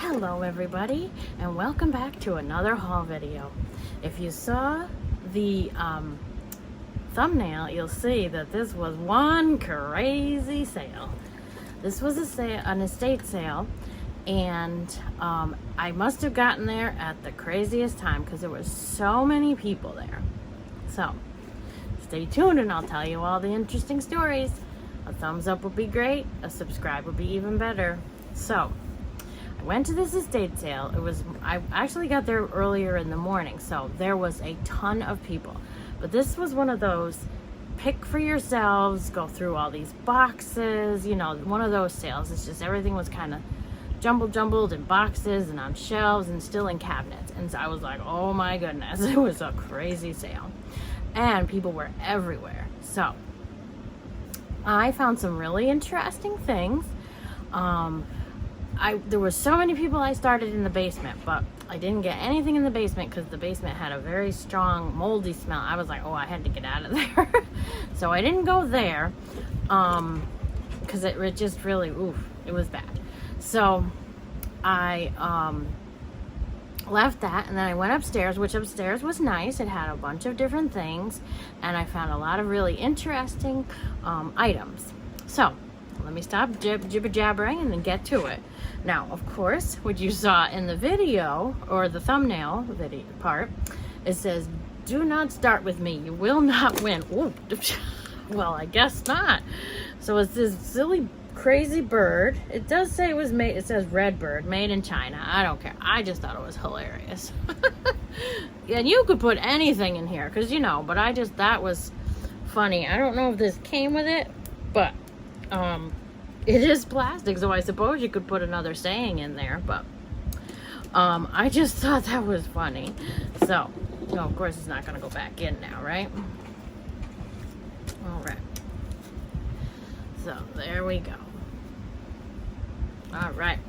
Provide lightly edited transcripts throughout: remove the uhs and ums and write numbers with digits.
Hello everybody, and welcome back to another haul video. If you saw the thumbnail, you'll see that this was one crazy sale. This was an estate sale, and I must have gotten there at the craziest time because there was so many people there. So stay tuned and I'll tell you all the interesting stories. A thumbs up would be great, a subscribe would be even better. So I went to this estate sale. I actually got there earlier in the morning, so there was a ton of people. But this was one of those pick for yourselves, go through all these boxes, one of those sales. It's just everything was kind of jumbled in boxes and on shelves and still in cabinets. And so I was like, oh my goodness, it was a crazy sale. And people were everywhere. So I found some really interesting things. There were so many people. I started in the basement, but I didn't get anything in the basement because the basement had a very strong moldy smell. I was like, oh, I had to get out of there. So I didn't go there because it just really, it was bad. So I left that, and then I went upstairs, which upstairs was nice. It had a bunch of different things, and I found a lot of really interesting items. So let me stop jibber-jabbering and then get to it. Now, of course, what you saw in the video, or the thumbnail video part, it says, do not start with me. You will not win. Ooh. Well, I guess not. So it's this silly, crazy bird. It does say it was made, it says red bird, made in China. I don't care. I just thought it was hilarious. And you could put anything in here, because, but that was funny. I don't know if this came with it, but it is plastic, so I suppose you could put another saying in there, but I just thought that was funny. So, of course it's not going to go back in now, right? All right. So, there we go. All right.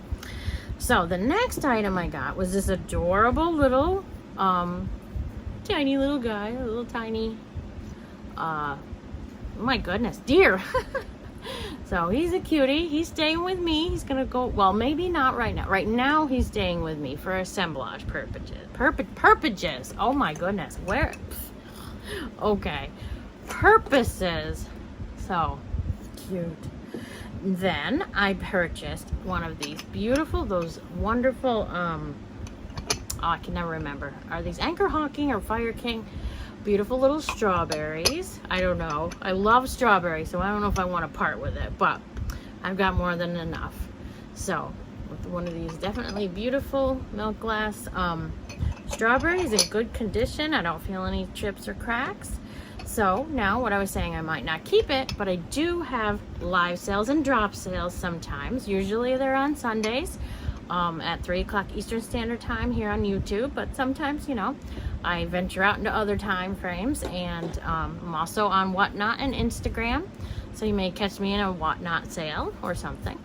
So, the next item I got was this adorable little, tiny little guy, a little tiny, my goodness, deer. So he's a cutie. He's staying with me. He's gonna go, well, maybe not right now. Right now he's staying with me for assemblage purposes. Oh my goodness. Where? Okay. Purposes. So cute. Then I purchased one of these beautiful, those wonderful, I can never remember. Are these Anchor Hawking or Fire King? Beautiful little strawberries. I don't know. I love strawberries, so I don't know if I want to part with it, but I've got more than enough. So with one of these definitely beautiful milk glass strawberries in good condition. I don't feel any chips or cracks. So now what I was saying, I might not keep it, but I do have live sales and drop sales sometimes. Usually they're on Sundays at 3 o'clock Eastern Standard Time here on YouTube, but sometimes, I venture out into other time frames, and I'm also on Whatnot and Instagram, so you may catch me in a Whatnot sale or something.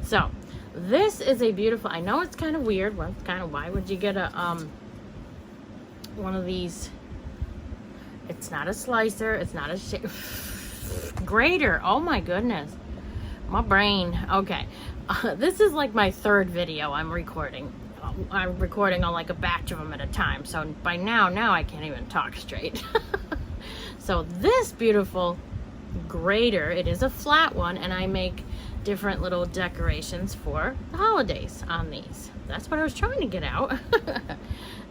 So this is a beautiful, I know it's kind of weird, well, kind of, why would you get a one of these? It's not a slicer, it's not a grater. Oh my goodness, my brain. Okay, this is like my third video I'm recording. I'm recording on like a batch of them at a time, so by now I can't even talk straight. So this beautiful grater, it is a flat one, and I make different little decorations for the holidays on these. That's what I was trying to get out.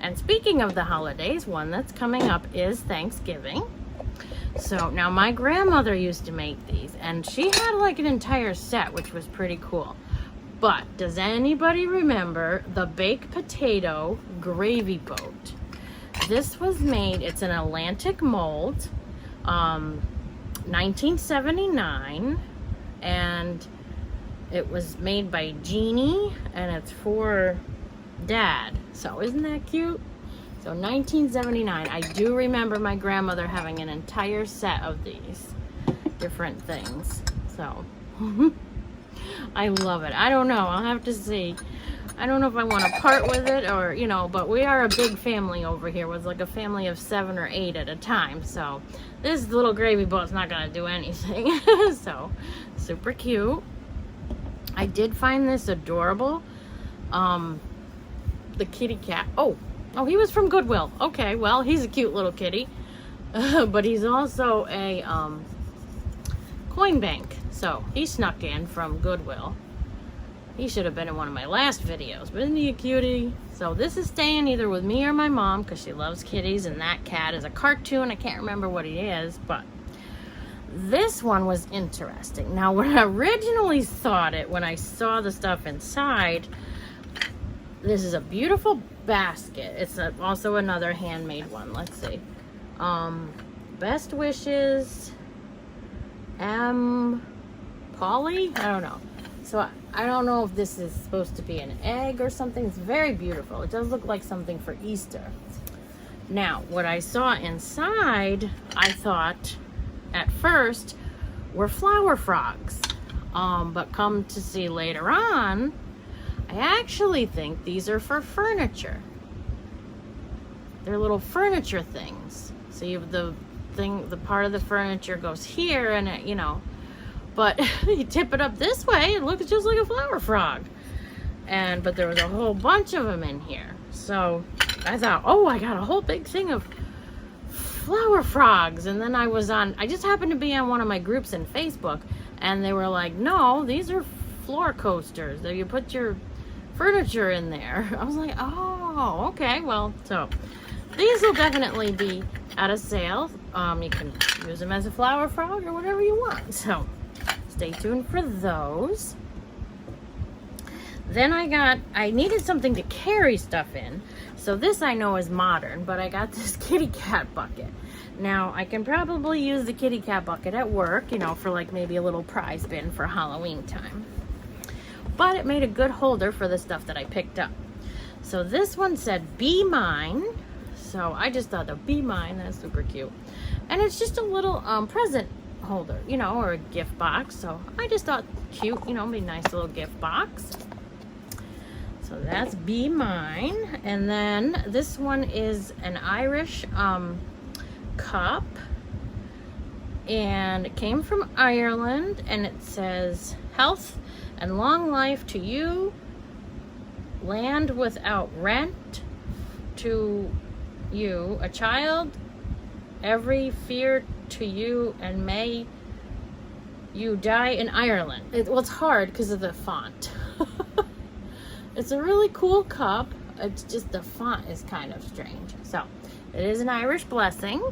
And speaking of the holidays, one that's coming up is Thanksgiving. So now my grandmother used to make these, and she had like an entire set, which was pretty cool. But does anybody remember the baked potato gravy boat? This was made, it's an Atlantic mold, 1979, and it was made by Jeannie, and it's for Dad. So isn't that cute? So 1979, I do remember my grandmother having an entire set of these different things. So I love it. I don't know. I'll have to see. I don't know if I want to part with it or, but we are a big family over here. It was like a family of 7 or 8 at a time. So this little gravy boat's not going to do anything. So super cute. I did find this adorable The kitty cat. Oh, he was from Goodwill. Okay, well, he's a cute little kitty. But he's also a coin bank. So he snuck in from Goodwill. He should have been in one of my last videos, but isn't he a cutie? So this is staying either with me or my mom because she loves kitties, and that cat is a cartoon. I can't remember what he is, but this one was interesting. Now, when I originally thought it, when I saw the stuff inside, this is a beautiful basket. It's also another handmade one. Let's see. Best wishes, M. Polly? I don't know. So I don't know if this is supposed to be an egg or something. It's very beautiful. It does look like something for Easter. Now, what I saw inside, I thought at first were flower frogs. But come to see later on, I actually think these are for furniture. They're little furniture things. So you have the part of the furniture goes here, and it, you know, but you tip it up this way, it looks just like a flower frog. But there was a whole bunch of them in here. So I thought, oh, I got a whole big thing of flower frogs. And then I just happened to be on one of my groups in Facebook, and they were like, no, these are floor coasters. You put your furniture in there. I was like, oh, okay. Well, so these will definitely be at a sale. You can use them as a flower frog or whatever you want. So stay tuned for those. Then I needed something to carry stuff in. So this I know is modern, but I got this kitty cat bucket. Now, I can probably use the kitty cat bucket at work, you know, for like maybe a little prize bin for Halloween time. But it made a good holder for the stuff that I picked up. So this one said, "Be mine." So I just thought, "Be mine," that's super cute. And it's just a little present holder, you know, or a gift box. So I just thought cute, you know, be a nice little gift box. So that's "Be mine." And then this one is an Irish cup. And it came from Ireland, and it says, "Health and long life to you, land without rent to you, a child, every fear to you, and may you die in Ireland." Well, it's hard because of the font. It's a really cool cup. It's just the font is kind of strange. So it is an Irish blessing.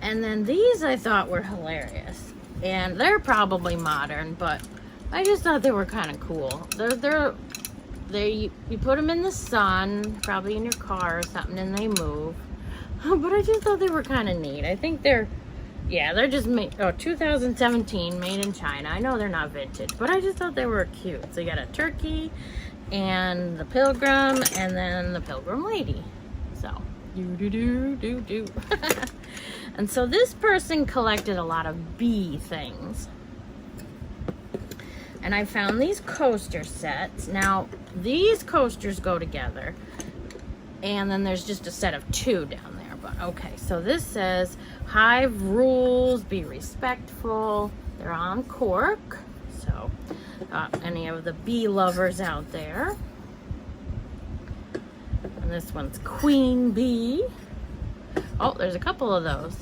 And then these I thought were hilarious. And they're probably modern, but I just thought they were kind of cool. You put them in the sun, probably in your car or something, and they move. But I just thought they were kind of neat. I think they're just made, 2017, made in China. I know they're not vintage, but I just thought they were cute. So you got a turkey and the pilgrim, and then the pilgrim lady. So, do. And so this person collected a lot of bee things. And I found these coaster sets. Now, these coasters go together. And then there's just a set of 2 down there. But okay, so this says, "Hive rules, be respectful." They're on cork. So, any of the bee lovers out there. And this one's Queen Bee. Oh, there's a couple of those.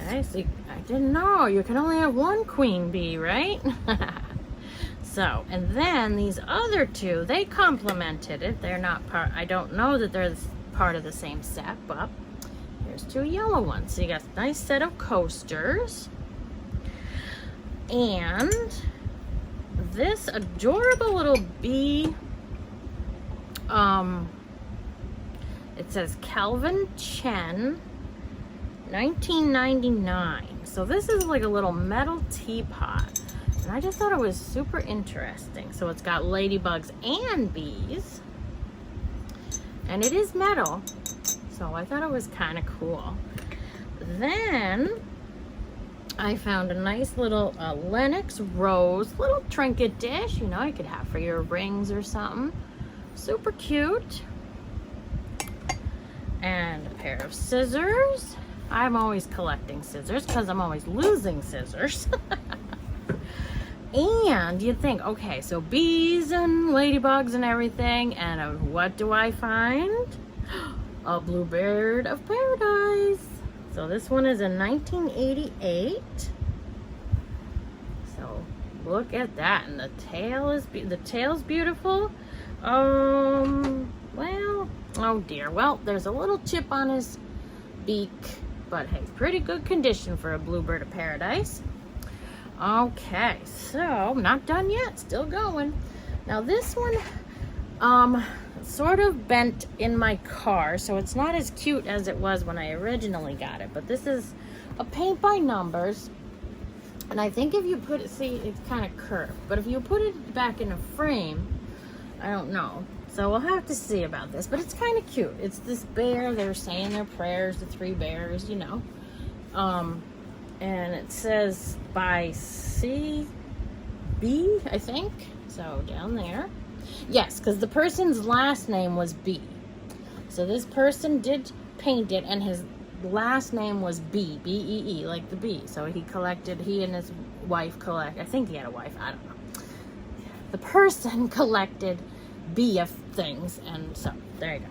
Okay, so I didn't know. You can only have one queen bee, right? So, and then these other 2, they complemented it. They're not part, I don't know that they're part of the same set, but here's 2 yellow ones. So you got a nice set of coasters. And this adorable little bee, it says Calvin Chen, 1999. So this is like a little metal teapot. And I just thought it was super interesting. So it's got ladybugs and bees. And it is metal. So I thought it was kind of cool. Then I found a nice little Lenox rose little trinket dish. You know, you could have for your rings or something. Super cute. And a pair of scissors. I'm always collecting scissors because I'm always losing scissors. And you'd think, okay, so bees and ladybugs and everything, and what do I find? A bluebird of paradise. So this one is a 1988. So look at that, and the tail's beautiful. Well, oh dear. Well, there's a little chip on his beak, but hey, pretty good condition for a bluebird of paradise. Okay, so not done yet, still going. Now this one sort of bent in my car, so it's not as cute as it was when I originally got it, but this is a paint by numbers, and I think if you put it, see, it's kind of curved, but if you put it back in a frame, I don't know, so we'll have to see about this, but it's kind of cute. It's this bear, they're saying their prayers, the three bears, you know, and it says by CB, I think. So down there. Yes, because the person's last name was B. So this person did paint it, and his last name was B, B-E-E, like the bee. So he and his wife I think he had a wife, I don't know. The person collected B of things, and so there you go.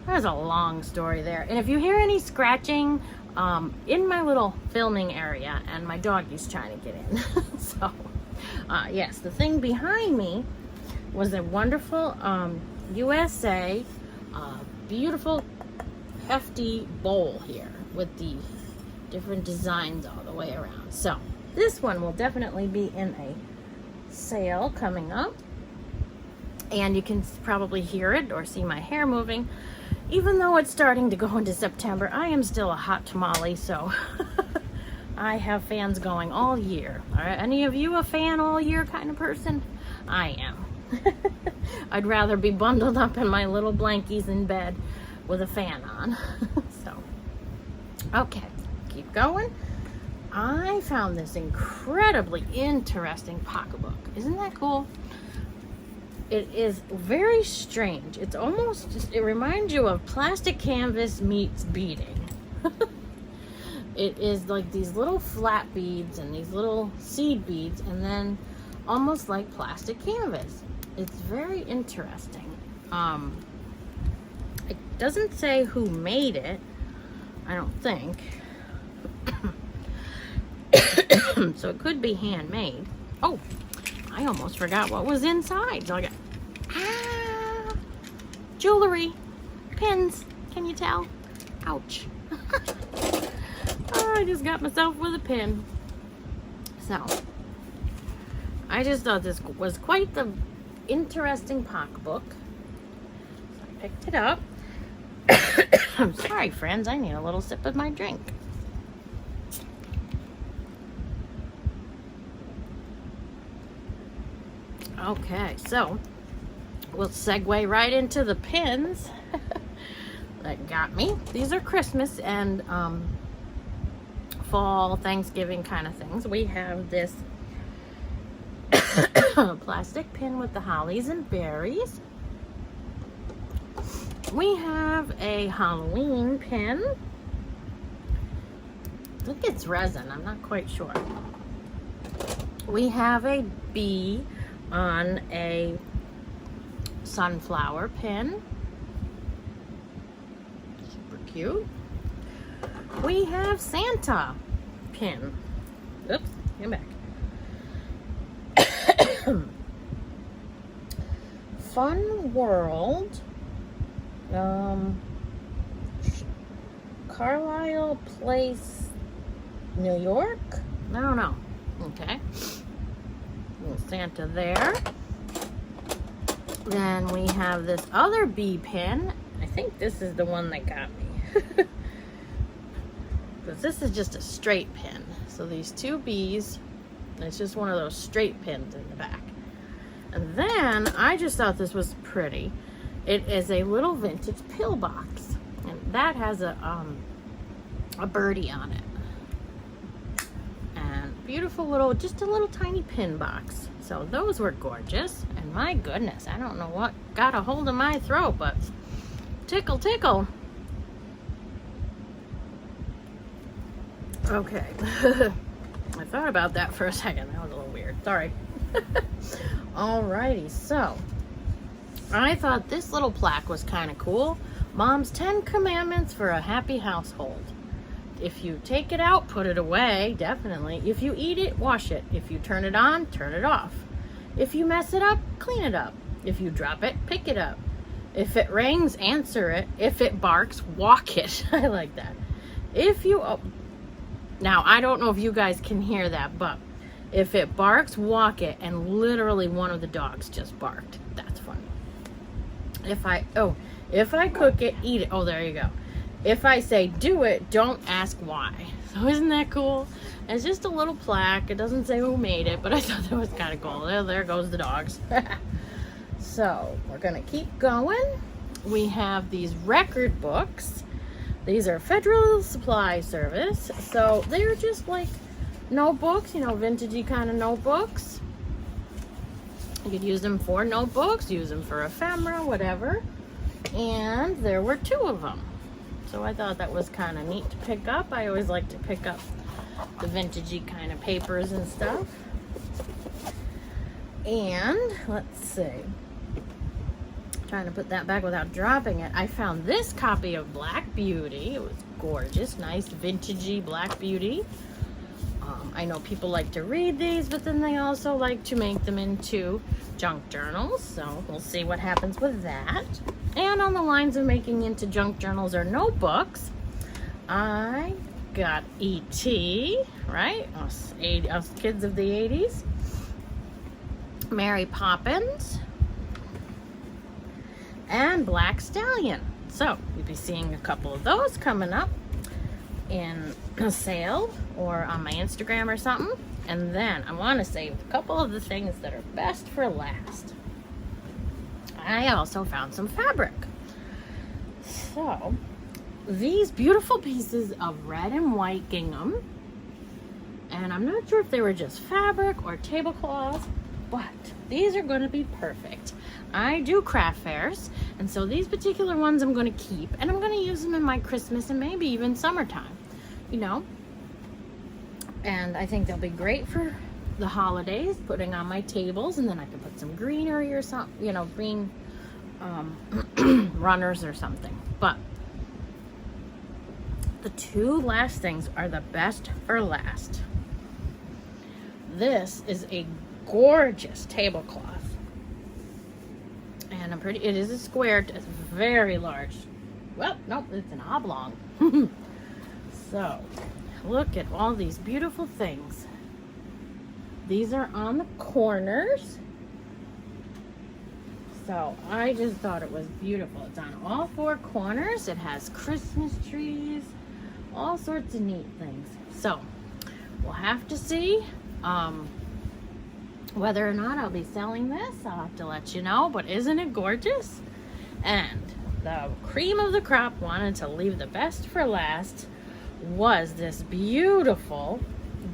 There's a long story there. And if you hear any scratching, in my little filming area, and my doggy's trying to get in. So, yes, the thing behind me was a wonderful USA beautiful hefty bowl here with the different designs all the way around. So this one will definitely be in a sale coming up, and you can probably hear it or see my hair moving. Even though it's starting to go into September, I am still a hot tamale, so I have fans going all year. Are any of you a fan all year kind of person? I am. I'd rather be bundled up in my little blankies in bed with a fan on. So, okay, keep going. I found this incredibly interesting pocketbook. Isn't that cool? It is very strange. It's almost just, it reminds you of plastic canvas meets beading. It is like these little flat beads and these little seed beads, and then almost like plastic canvas. It's very interesting. It doesn't say who made it, I don't think. So it could be handmade. Oh, I almost forgot what was inside. So I got jewelry, pins. Can you tell? Ouch. Oh, I just got myself with a pin. So I just thought this was quite the interesting pocketbook. So I picked it up. I'm sorry, friends. I need a little sip of my drink. Okay, so we'll segue right into the pins that got me. These are Christmas and fall, Thanksgiving kind of things. We have this plastic pin with the hollies and berries. We have a Halloween pin. I think it's resin, I'm not quite sure. We have a bee on a sunflower pin. Super cute. We have Santa pin. Oops, come back. Fun World. Carlisle Place, New York? I don't know. Okay. Little Santa there. Then we have this other bee pin. I think this is the one that got me. Because this is just a straight pin. So these two bees, it's just one of those straight pins in the back. And then I just thought this was pretty. It is a little vintage pillbox. And that has a birdie on it. Beautiful little, just a little tiny pin box. So those were gorgeous. And my goodness, I don't know what got a hold of my throat, but tickle, tickle. Okay. I thought about that for a second. That was a little weird. Sorry. Alrighty, so I thought this little plaque was kind of cool. Mom's 10 Commandments for a Happy Household. If you take it out, put it away, definitely. If you eat it, wash it. If you turn it on, turn it off. If you mess it up, clean it up. If you drop it, pick it up. If it rings, answer it. If it barks, walk it. I like that. If you... Now, I don't know if you guys can hear that, but if it barks, walk it. And literally one of the dogs just barked. That's funny. If I cook it, eat it. Oh, there you go. If I say do it, don't ask why. So isn't that cool? It's just a little plaque. It doesn't say who made it, but I thought that was kind of cool. There goes the dogs. So we're going to keep going. We have these record books. These are Federal Supply Service. So they're just like notebooks, you know, vintagey kind of notebooks. You could use them for notebooks, use them for ephemera, whatever. And there were 2 of them. So I thought that was kind of neat to pick up. I always like to pick up the vintagey kind of papers and stuff. And let's see. Trying to put that back without dropping it. I found this copy of Black Beauty. It was gorgeous, nice vintagey Black Beauty. I know people like to read these, but then they also like to make them into junk journals. So we'll see what happens with that. And on the lines of making into junk journals or notebooks, I got E.T., right? Us kids of the 80s. Mary Poppins. And Black Stallion. So we'll be seeing a couple of those coming up in a sale or on my Instagram or something. And then I want to save a couple of the things that are best for last. I also found some fabric. So these beautiful pieces of red and white gingham, and I'm not sure if they were just fabric or tablecloth, but these are going to be perfect. I do craft fairs, and so these particular ones I'm going to keep, and I'm going to use them in my Christmas and maybe even summertime, you know. And I think they'll be great for the holidays, putting on my tables, and then I can put some greenery or something, you know, green runners or something. But the 2 last things are the best for last. This is a gorgeous tablecloth. And it is a square, it's very large. Well, nope, it's an oblong. So, look at all these beautiful things. These are on the corners. So, I just thought it was beautiful. It's on all 4 corners. It has Christmas trees, all sorts of neat things. So, we'll have to see whether or not I'll be selling this. I'll have to let you know, but isn't it gorgeous? And the cream of the crop, wanted to leave the best for last, was this beautiful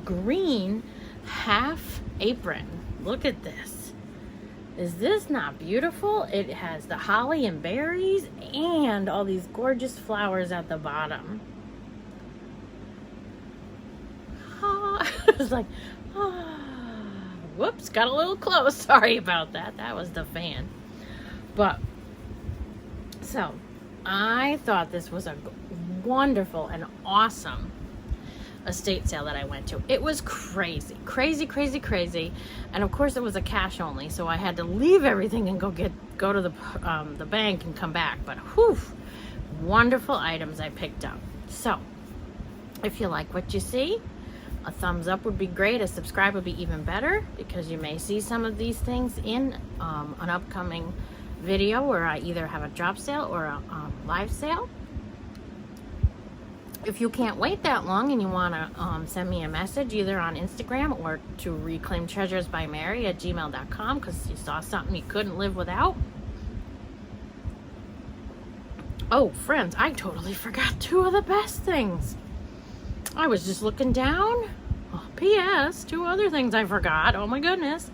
green half apron. Look at this. Is this not beautiful? It has the holly and berries and all these gorgeous flowers at the bottom. It's like, whoops, got a little close. Sorry about that. That was the fan. But, so, I thought this was a wonderful and awesome estate sale that I went to. It was crazy, crazy, crazy, crazy. And of course it was a cash only, so I had to leave everything and go to the bank and come back. But whew, wonderful items I picked up. So, if you like what you see, a thumbs up would be great. A subscribe would be even better, because you may see some of these things in an upcoming video where I either have a drop sale or a live sale. If you can't wait that long and you want to send me a message either on Instagram or to reclaimedtreasuresbymary@gmail.com because you saw something you couldn't live without. Oh, friends, I totally forgot 2 of the best things. I was just looking down. Oh, P.S. 2 other things I forgot. Oh my goodness.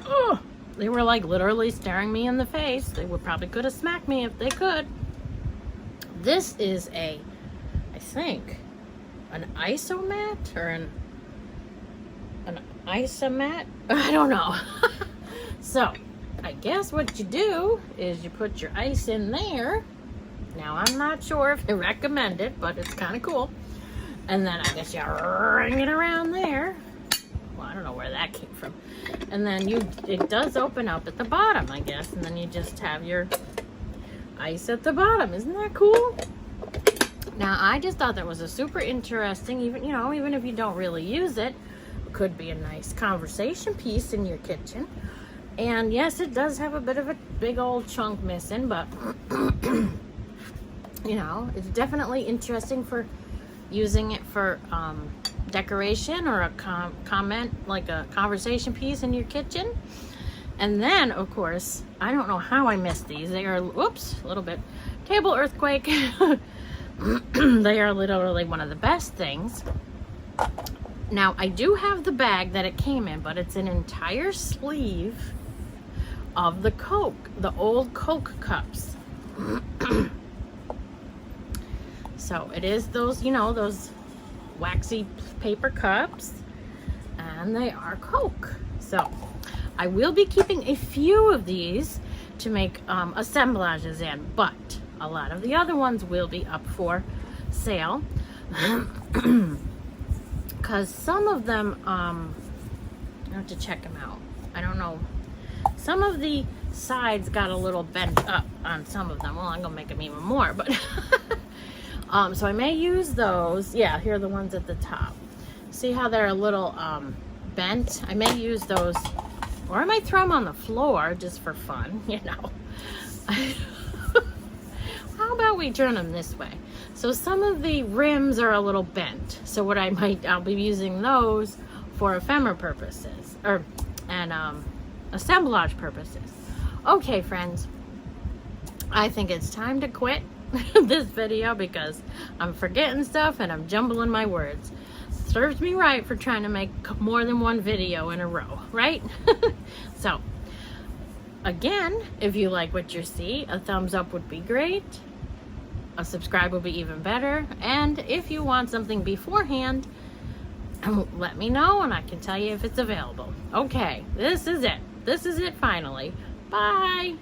Oh, they were like literally staring me in the face. They would probably could have smacked me if they could. This is I think, an isomat or isomat? I don't know. So, I guess what you do is you put your ice in there. Now, I'm not sure if they recommend it, but it's kind of cool. And then I guess you ring it around there. Well, I don't know where that came from. And then it does open up at the bottom, I guess. And then you just have your ice at the bottom. Isn't that cool? Now, I just thought that was a super interesting, even if you don't really use it, it could be a nice conversation piece in your kitchen. And yes, it does have a bit of a big old chunk missing, but it's definitely interesting for using it for decoration or a comment, like a conversation piece in your kitchen. And then, of course, I don't know how I missed these. They are, whoops, a little bit, table earthquake. They are literally one of the best things. Now, I do have the bag that it came in, but it's an entire sleeve of the Coke, the old Coke cups. So it is those, those waxy paper cups, and they are Coke. So I will be keeping a few of these to make assemblages in, but a lot of the other ones will be up for sale. Because some of them, I have to check them out. I don't know. Some of the sides got a little bent up on some of them. Well, I'm gonna make them even more, but so I may use those. Yeah, here are the ones at the top. See how they're a little bent? I may use those, or I might throw them on the floor just for fun, How about we turn them this way? So some of the rims are a little bent. So what I'll be using those for ephemera purposes, and assemblage purposes. Okay, friends, I think it's time to quit this video because I'm forgetting stuff and I'm jumbling my words. Serves me right for trying to make more than one video in a row, right? So, again, if you like what you see, a thumbs up would be great. A subscribe would be even better. And if you want something beforehand, let me know and I can tell you if it's available. Okay, this is it. This is it finally. Bye.